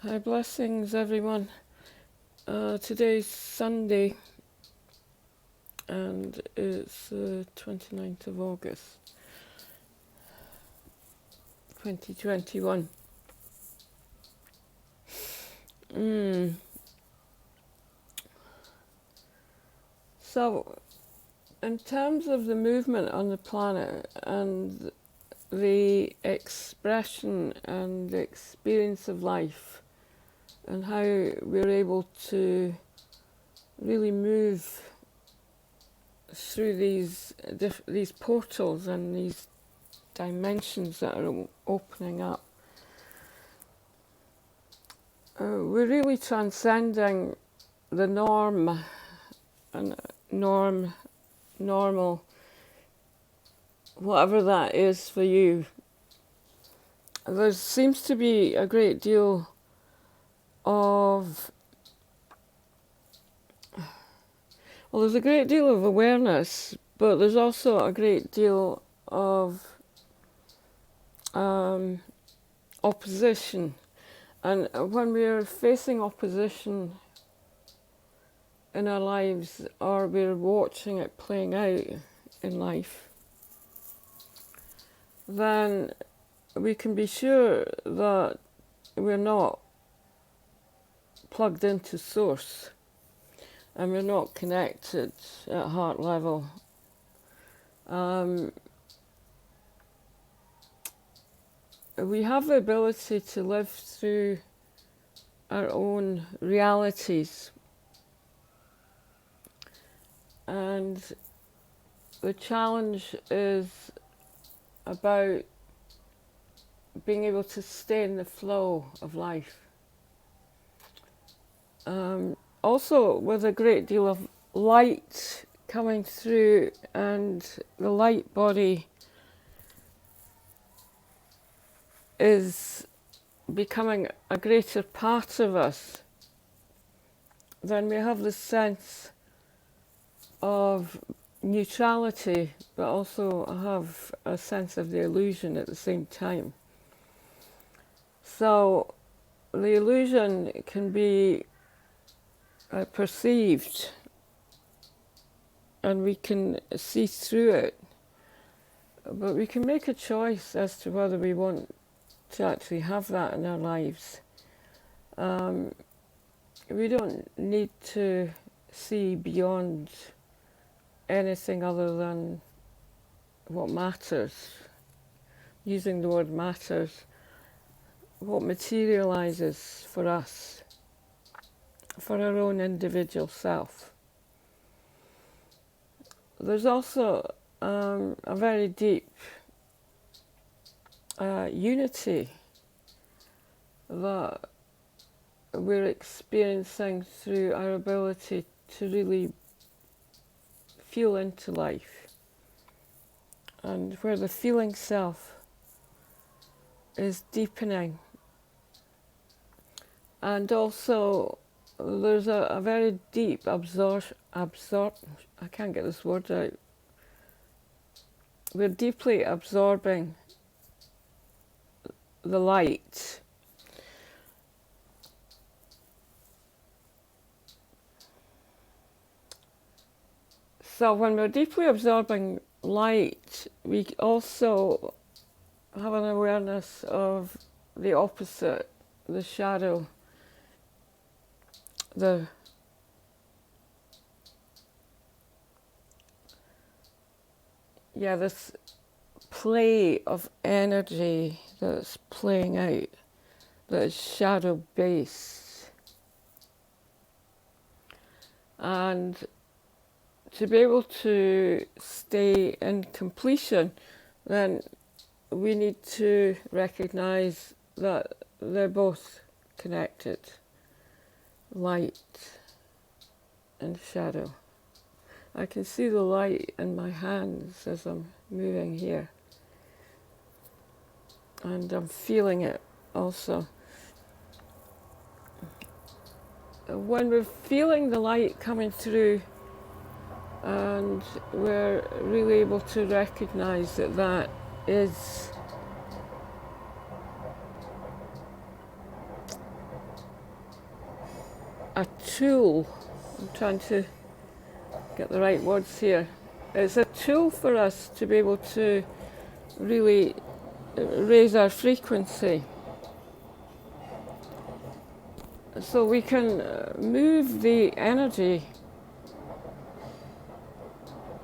Hi, blessings, everyone. Today's Sunday, and it's the 29th of August, 2021. So, in terms of the movement on the planet and the expression and the experience of life, and how we're able to really move through these portals and these dimensions that are opening up. We're really transcending the norm and normal, whatever that is for you. There seems to be a great deal of, there's a great deal of awareness, but there's also a great deal of opposition. And when we're facing opposition in our lives, or we're watching it playing out in life, then we can be sure that we're not plugged into source and we're not connected at heart level. We have the ability to live through our own realities, and the challenge is about being able to stay in the flow of life. Also with a great deal of light coming through, and the light body is becoming a greater part of us, then we have this sense of neutrality, but also have a sense of the illusion at the same time. So the illusion can be perceived, and we can see through it, but we can make a choice as to whether we want to actually have that in our lives. We don't need to see beyond anything other than what matters. Using the word matters, what materializes for us, for our own individual self. There's also a very deep unity that we're experiencing through our ability to really feel into life, and where the feeling self is deepening. And also there's a very deep I can't get this word out. We're deeply absorbing the light. So when we're deeply absorbing light, we also have an awareness of the opposite, the shadow, this play of energy that's playing out, that is shadow based. And to be able to stay in completion, then we need to recognize that they're both connected, light and shadow. I can see the light in my hands as I'm moving here, and I'm feeling it also. When we're feeling the light coming through, and we're really able to recognize that that is a tool. I'm trying to get the right words here. It's a tool for us to be able to really raise our frequency. So we can move the energy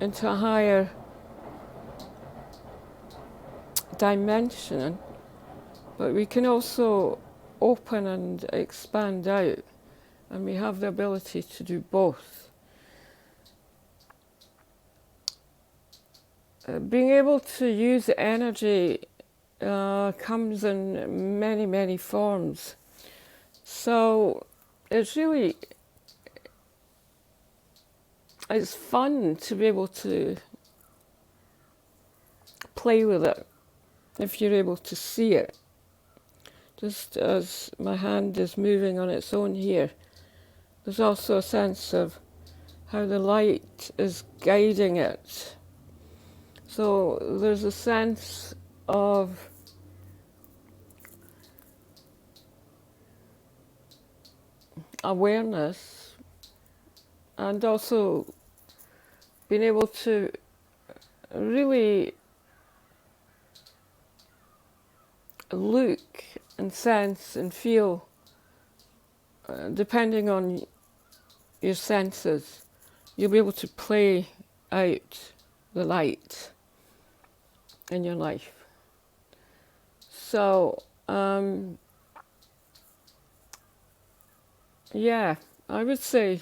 into a higher dimension, but we can also open and expand out, and we have the ability to do both. Being able to use the energy comes in many, many forms. So it's fun to be able to play with it if you're able to see it. Just as my hand is moving on its own here, there's also a sense of how the light is guiding it. So there's a sense of awareness, and also being able to really look and sense and feel, depending on your senses, you'll be able to play out the light in your life. So, yeah, I would say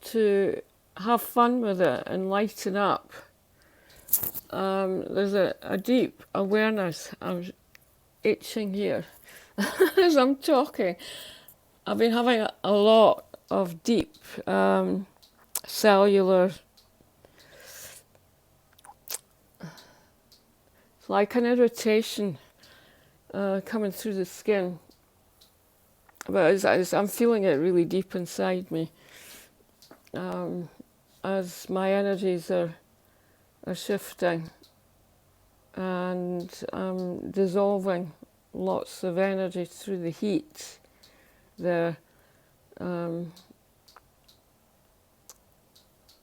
to have fun with it and lighten up. There's a deep awareness. I'm itching here as I'm talking. I've been having a lot of deep cellular, it's like an irritation coming through the skin. But as I'm feeling it really deep inside me, as my energies are shifting, and I'm dissolving lots of energy through the heat there.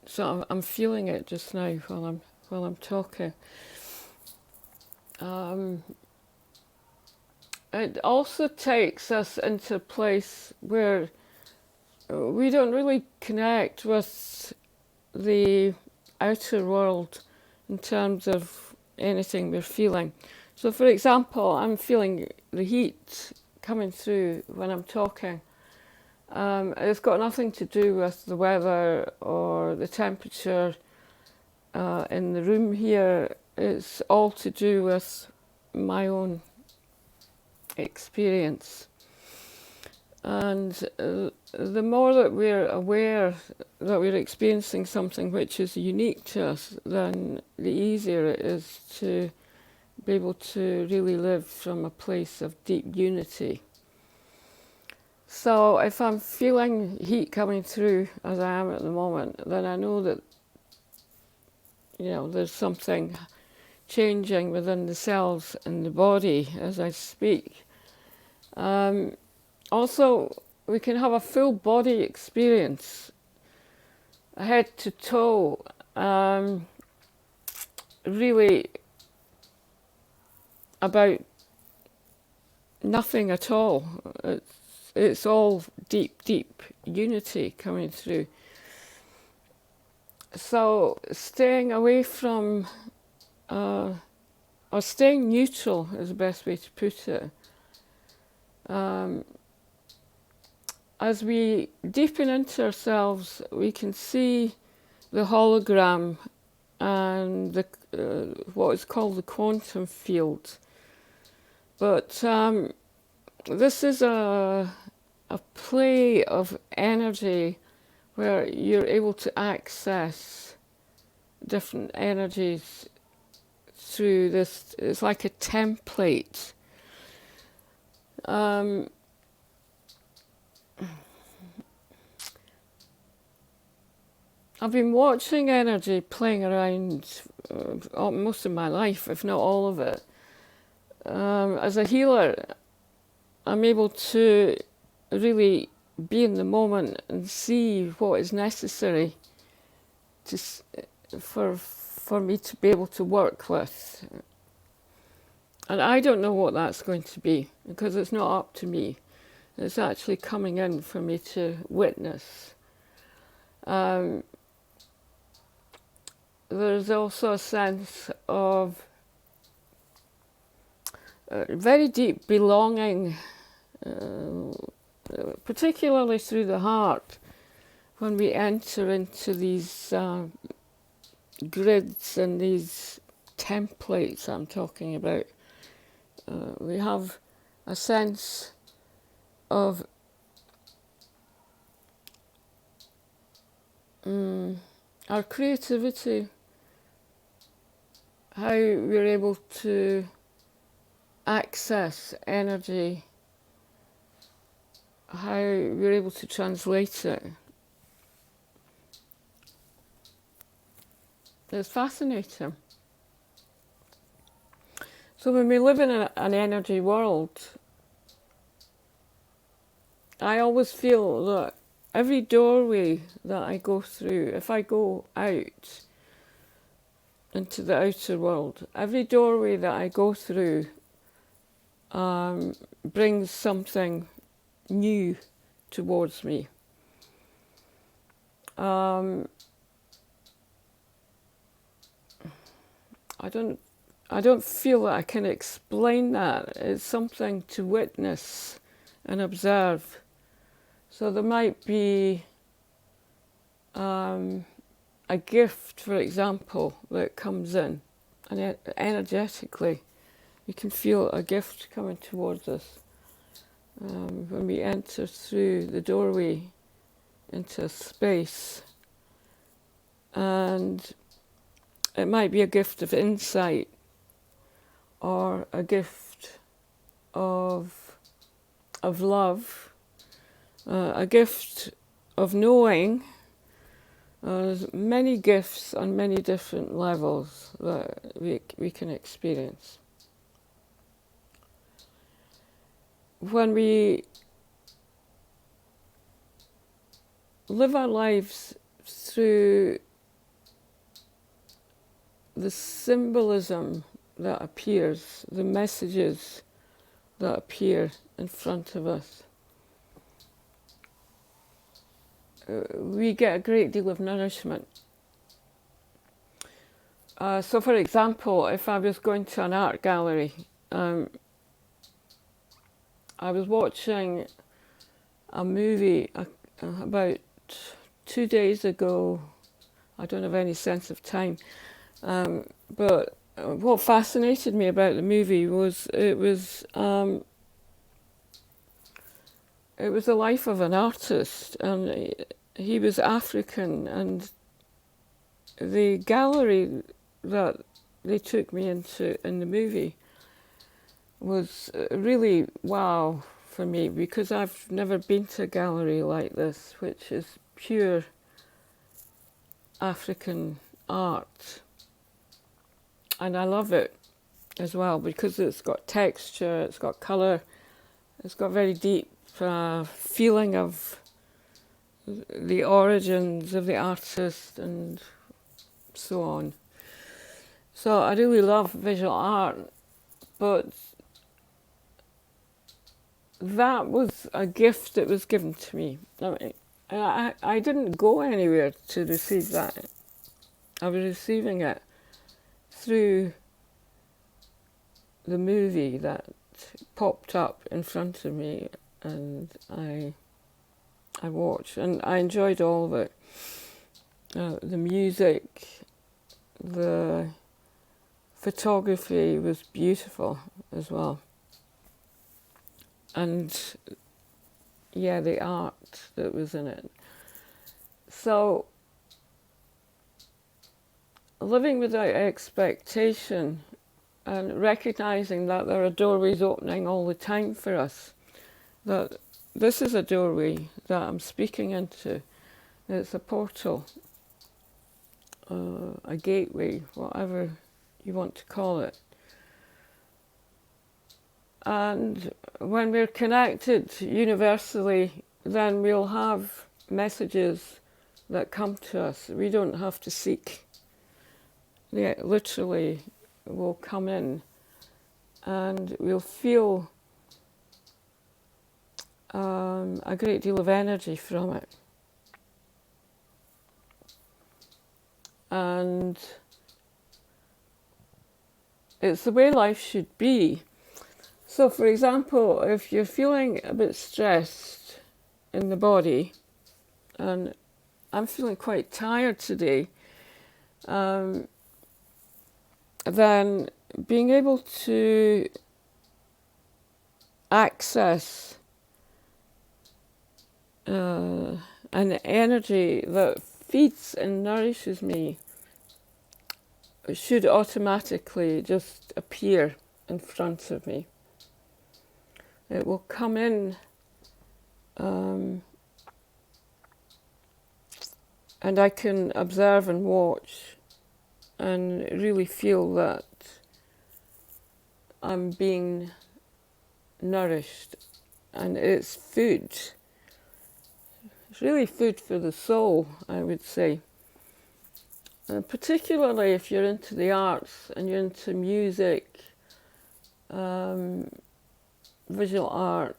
So I'm feeling it just now while I'm talking. It also takes us into a place where we don't really connect with the outer world in terms of anything we're feeling. So for example, I'm feeling the heat coming through when I'm talking. It's got nothing to do with the weather or the temperature in the room here. It's all to do with my own experience. And the more that we're aware that we're experiencing something which is unique to us, then the easier it is to be able to really live from a place of deep unity. So if I'm feeling heat coming through, as I am at the moment, then I know that, there's something changing within the cells in the body as I speak. Also, we can have a full body experience, head to toe, really about nothing at all. It's all deep, deep unity coming through. So staying away from, or staying neutral is the best way to put it. As we deepen into ourselves, we can see the hologram and what is called the quantum field. But this is a play of energy where you're able to access different energies through this. It's like a template. I've been watching energy playing around most of my life, if not all of it. As a healer, I'm able to really be in the moment and see what is necessary to for me to be able to work with. And I don't know what that's going to be, because it's not up to me. It's actually coming in for me to witness. There's also a sense of very deep belonging, particularly through the heart, when we enter into these grids and these templates I'm talking about. We have a sense of our creativity, how we're able to access energy, how we're able to translate it. It's fascinating. So when we live in an energy world, I always feel that every doorway that I go through, if I go out into the outer world, every doorway that I go through brings something new towards me. I don't feel that I can explain that. It's something to witness and observe. So there might be a gift, for example, that comes in, and energetically you can feel a gift coming towards us when we enter through the doorway into space. And it might be a gift of insight, or a gift of love, a gift of knowing. There's many gifts on many different levels that we can experience. When we live our lives through the symbolism that appears, the messages that appear in front of us, we get a great deal of nourishment. So for example, if I was going to an art gallery, I was watching a movie about 2 days ago. I don't have any sense of time, but what fascinated me about the movie was it was the life of an artist, and he was African, and the gallery that they took me into in the movie was really wow for me, because I've never been to a gallery like this, which is pure African art. And I love it as well, because it's got texture, it's got colour, it's got very deep feeling of the origins of the artist and so on. So I really love visual art, but that was a gift that was given to me. I didn't go anywhere to receive that. I was receiving it through the movie that popped up in front of me, and I watched, and I enjoyed all of it. The music, the photography was beautiful as well. And yeah, the art that was in it. So living without expectation and recognizing that there are doorways opening all the time for us, that this is a doorway that I'm speaking into. It's a portal, a gateway, whatever you want to call it. And when we're connected universally then we'll have messages that come to us. We don't have to seek. They literally will come in, and we'll feel a great deal of energy from it. And it's the way life should be. So, for example, if you're feeling a bit stressed in the body, and I'm feeling quite tired today, then being able to access an energy that feeds and nourishes me should automatically just appear in front of me. It will come in, and I can observe and watch and really feel that I'm being nourished, and it's food. It's really food for the soul, I would say. And particularly if you're into the arts and you're into music, visual art,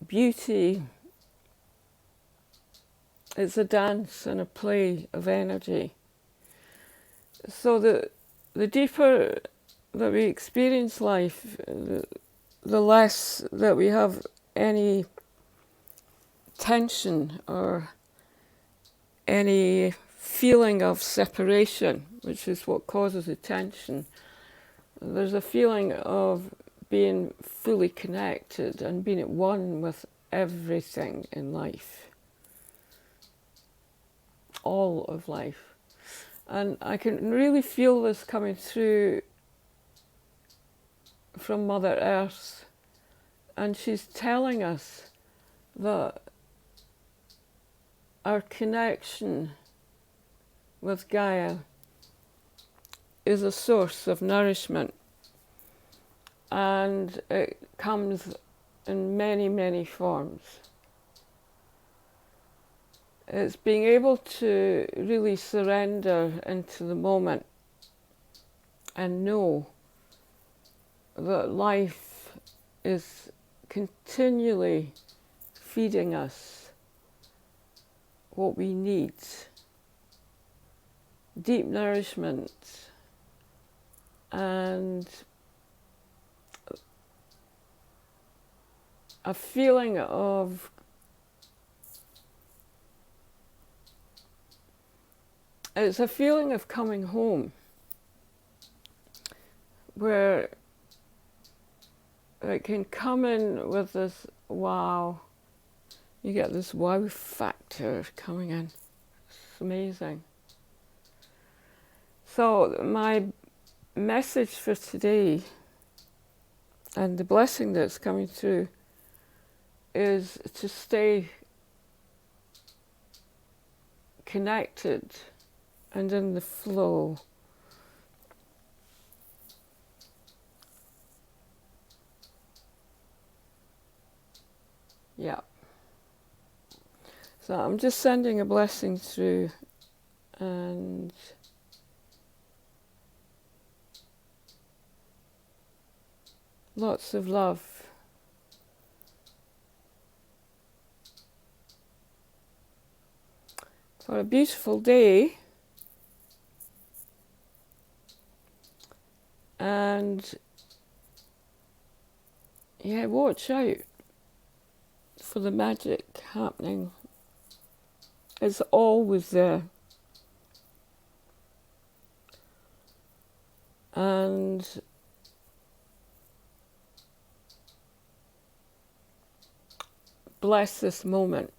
beauty. It's a dance and a play of energy. So the deeper that we experience life, the less that we have any tension or any feeling of separation, which is what causes the tension. There's a feeling of being fully connected and being at one with everything in life, all of life. And I can really feel this coming through from Mother Earth, and she's telling us that our connection with Gaia is a source of nourishment, and it comes in many, many forms. It's being able to really surrender into the moment and know that life is continually feeding us what we need. Deep nourishment and a feeling of it's a feeling of coming home, where it can come in with this wow. You get this wow factor coming in. It's amazing. So my message for today, and the blessing that's coming through, is to stay connected and in the flow. Yeah. So I'm just sending a blessing through, and lots of love. For a beautiful day, and yeah, watch out for the magic happening. It's always there. And bless this moment.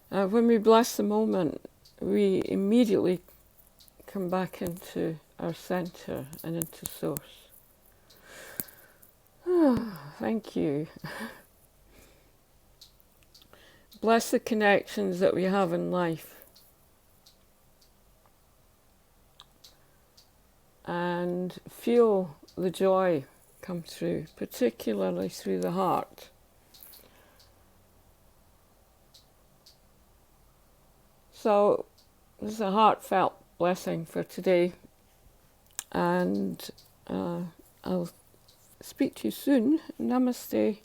When we bless the moment, we immediately come back into our center and into source. Thank you. Bless the connections that we have in life. And feel the joy come through, particularly through the heart. So this is a heartfelt blessing for today, and I'll speak to you soon. Namaste.